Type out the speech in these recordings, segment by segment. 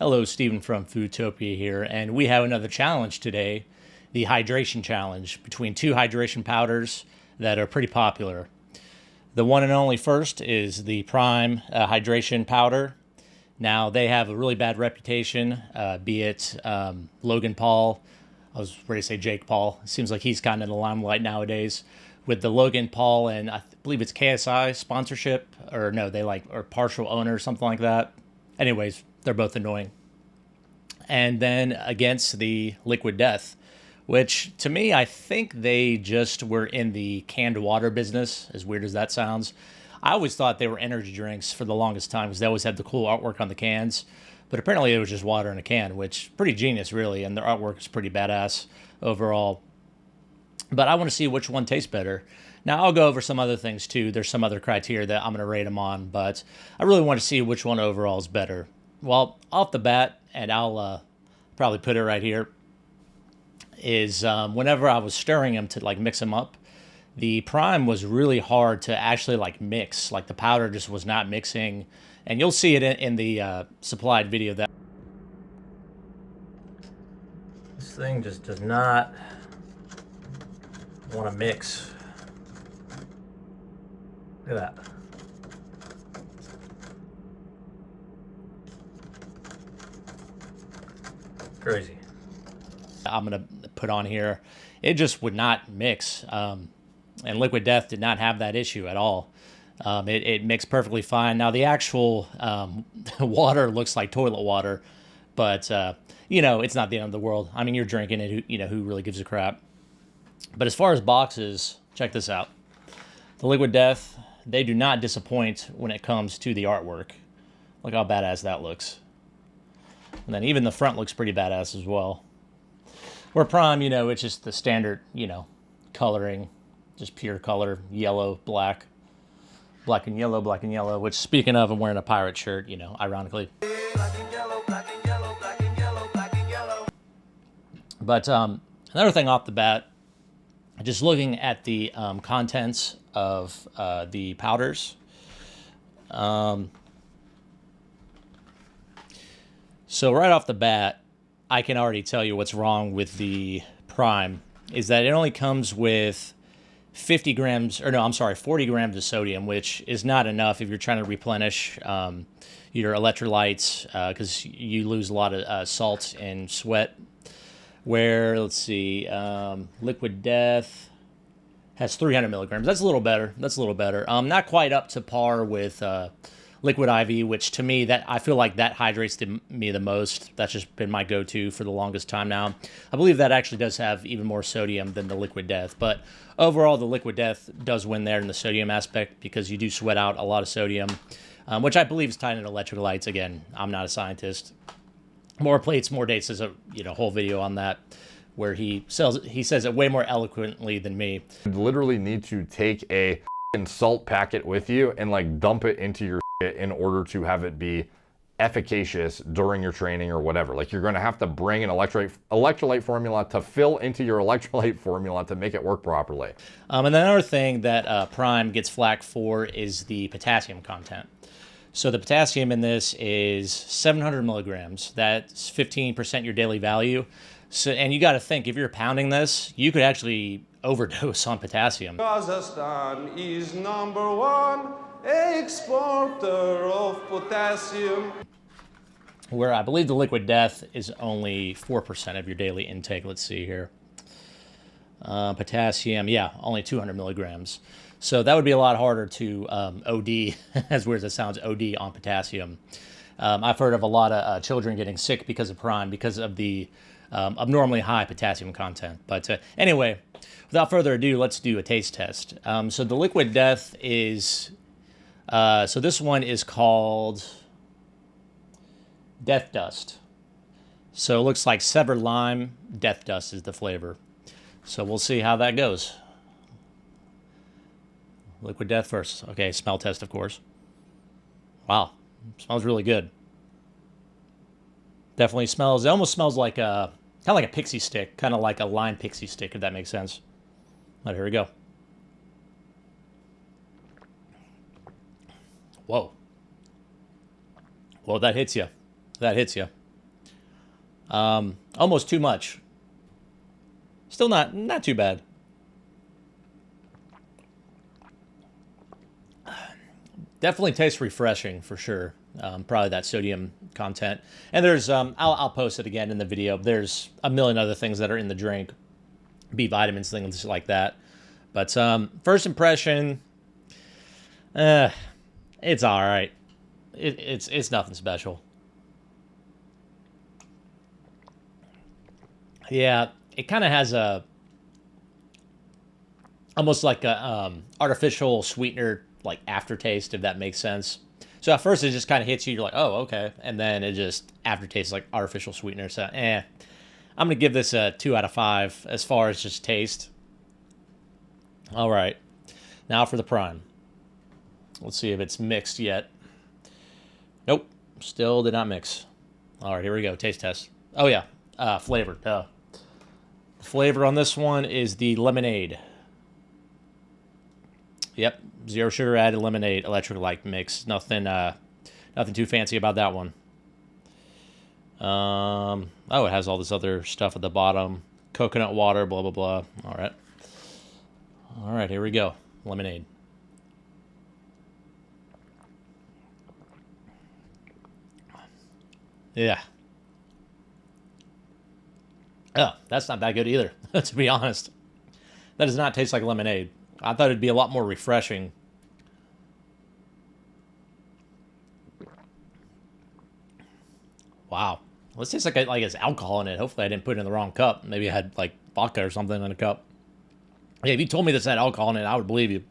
Hello, Stephen from Foodtopia here, and we have another challenge today, the hydration challenge between two hydration powders that are pretty popular. The one and only first is the Prime hydration powder. Now, they have a really bad reputation, be it Logan Paul. I was ready to say Jake Paul. It seems like he's kind of in the limelight nowadays with the Logan Paul and I believe it's KSI sponsorship, or no, or partial owner or something like that. Anyways, they're both annoying. And then against the Liquid Death, which to me, I think they just were in the canned water business, as weird as that sounds. I always thought they were energy drinks for the longest time because they always had the cool artwork on the cans. But apparently it was just water in a can, which pretty genius, really. And their artwork is pretty badass overall. But I want to see which one tastes better. Now, I'll go over some other things too. There's some other criteria that I'm going to rate them on. But I really want to see which one overall is better. Well, off the bat, and I'll probably put it right here, is whenever I was stirring them to mix them up, the Prime was really hard to actually mix. Like the powder just was not mixing. And you'll see it in the supplied video that this thing just does not want to mix. Look at that. Crazy. I'm going to put on here, it just would not mix. And Liquid Death did not have that issue at all. It mixed perfectly fine. Now, the actual water looks like toilet water, but, it's not the end of the world. I mean, you're drinking it, who really gives a crap? But as far as boxes, check this out. The Liquid Death, they do not disappoint when it comes to the artwork. Look how badass that looks. And then even the front looks pretty badass as well. Where Prime, it's just the standard, coloring, just pure color, yellow, black, black and yellow, which speaking of, I'm wearing a pirate shirt, ironically. Black and yellow, black and yellow, black and yellow, black and yellow. But another thing off the bat, just looking at the contents of the powders. So right off the bat, I can already tell you what's wrong with the Prime, is that it only comes with 40 grams of sodium, which is not enough if you're trying to replenish your electrolytes, because you lose a lot of salt and sweat. Where, let's see, Liquid Death has 300 milligrams. That's a little better. Not quite up to par with Liquid IV, which to me, that I feel like that hydrates me the most. That's just been my go-to for the longest time now. I believe that actually does have even more sodium than the Liquid Death, but overall the Liquid Death does win there in the sodium aspect because you do sweat out a lot of sodium, which I believe is tied into electrolytes. Again, I'm not a scientist. More Plates, More Dates is a whole video on that where he says it way more eloquently than me. You literally need to take a salt packet with you and dump it into your in order to have it be efficacious during your training or whatever. You're going to have to bring an electrolyte formula to fill into your electrolyte formula to make it work properly. And another thing that Prime gets flack for is the potassium content. So the potassium in this is 700 milligrams. That's 15% your daily value. So, and you got to think, if you're pounding this, you could actually overdose on potassium. Kazakhstan is #1 exporter of potassium. Where I believe the Liquid Death is only 4% of your daily intake. Let's see here. Potassium, yeah, only 200 milligrams. So that would be a lot harder to OD, as weird as it sounds, OD on potassium. I've heard of a lot of children getting sick because of Prime, because of the abnormally high potassium content. But anyway, without further ado, let's do a taste test. So the Liquid Death is, so this one is called Death Dust. So it looks like severed lime. Death Dust is the flavor. So we'll see how that goes. Liquid Death first. Okay, smell test, of course. Wow, smells really good. Definitely smells, it almost smells like a, kind of like a pixie stick, kind of like a lime pixie stick, if that makes sense. All right, here we go. Whoa. Well, that hits you. That hits you. Almost too much. Still not too bad. Definitely tastes refreshing for sure. Probably that sodium content. And there's, I'll post it again in the video. There's a million other things that are in the drink, B vitamins, things like that. But first impression, it's all right. It's nothing special. Yeah, it kind of has a almost like a artificial sweetener like aftertaste, if that makes sense. So at first it just kind of hits you, you're like, oh, okay, and then it just aftertastes like artificial sweetener. So I'm gonna give this a 2 out of 5 as far as just taste. All right, now for the prime. Let's see if it's mixed yet. Nope, still did not mix. All right, here we go, taste test. Oh yeah, flavor. The flavor on this one is the lemonade. Yep, 0 sugar added lemonade, electrolyte mix. Nothing too fancy about that one. Oh, it has all this other stuff at the bottom. Coconut water, blah, blah, blah. All right, here we go. Lemonade. Yeah. Oh, that's not that good either, to be honest. That does not taste like lemonade. I thought it'd be a lot more refreshing. Wow. Well, this tastes like it's alcohol in it. Hopefully I didn't put it in the wrong cup. Maybe I had like vodka or something in a cup. Yeah, if you told me this had alcohol in it, I would believe you.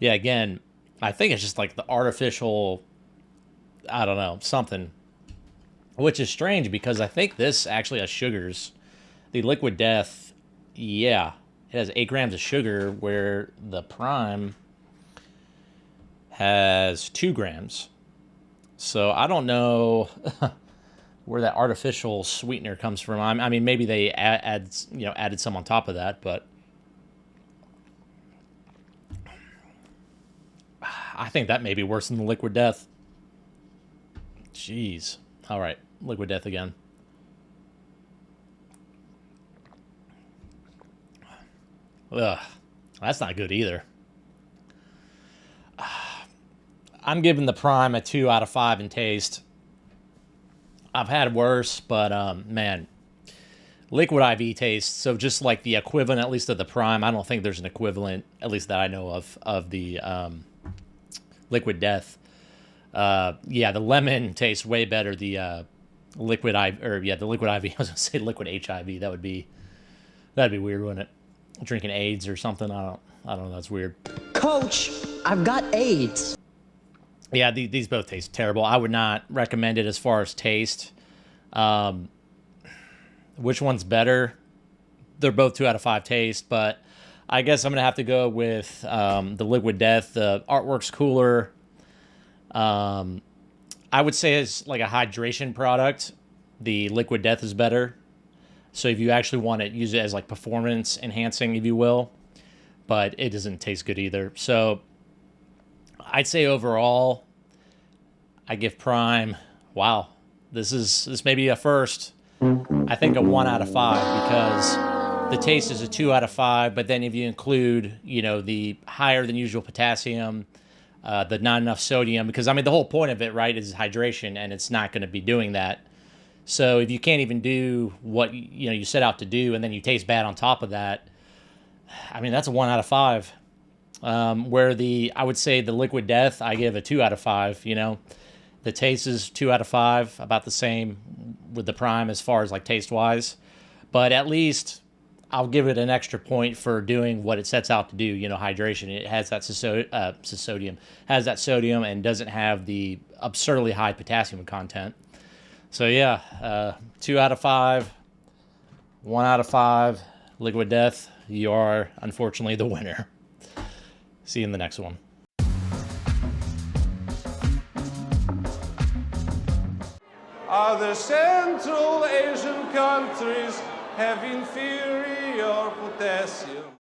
Yeah, again, I think it's just like the artificial, I don't know, something. Which is strange because I think this actually has sugars. The Liquid Death, yeah, it has 8 grams of sugar, where the Prime has 2 grams. So I don't know where that artificial sweetener comes from. I mean, maybe they added some on top of that, but I think that may be worse than the Liquid Death. Jeez. All right, Liquid Death again. Ugh, that's not good either. I'm giving the Prime a 2 out of 5 in taste. I've had worse, but man, Liquid IV taste, so just like the equivalent, at least of the Prime, I don't think there's an equivalent, at least that I know of the Liquid Death. Yeah, the lemon tastes way better. The Liquid IV, or yeah, the Liquid IV. I was gonna say Liquid HIV. That'd be weird, wouldn't it? Drinking AIDS or something. I don't know. That's weird. Coach, I've got AIDS. Yeah, these both taste terrible. I would not recommend it as far as taste. Which one's better? They're both 2 out of 5 taste, but I guess I'm gonna have to go with the Liquid Death. The artwork's cooler. I would say it's like a hydration product. The Liquid Death is better. So if you actually want to use it as like performance enhancing, if you will, but it doesn't taste good either. So I'd say overall, I give Prime, wow, this may be a first. I think a 1 out of 5 because the taste is a 2 out of 5. But then if you include, the higher than usual potassium, the not enough sodium, because I mean the whole point of it, right, is hydration, and it's not going to be doing that. So if you can't even do what you set out to do, and then you taste bad on top of that, I mean that's a 1 out of 5. Where I would say the Liquid Death, I give a 2 out of 5. The taste is 2 out of 5, about the same with the Prime as far as like taste wise, but at least I'll give it an extra point for doing what it sets out to do. Hydration. It has that sodium, and doesn't have the absurdly high potassium content. So yeah, 2 out of 5, 1 out of 5, Liquid Death. You are unfortunately the winner. See you in the next one. Other Central Asian countries have inferior potassium.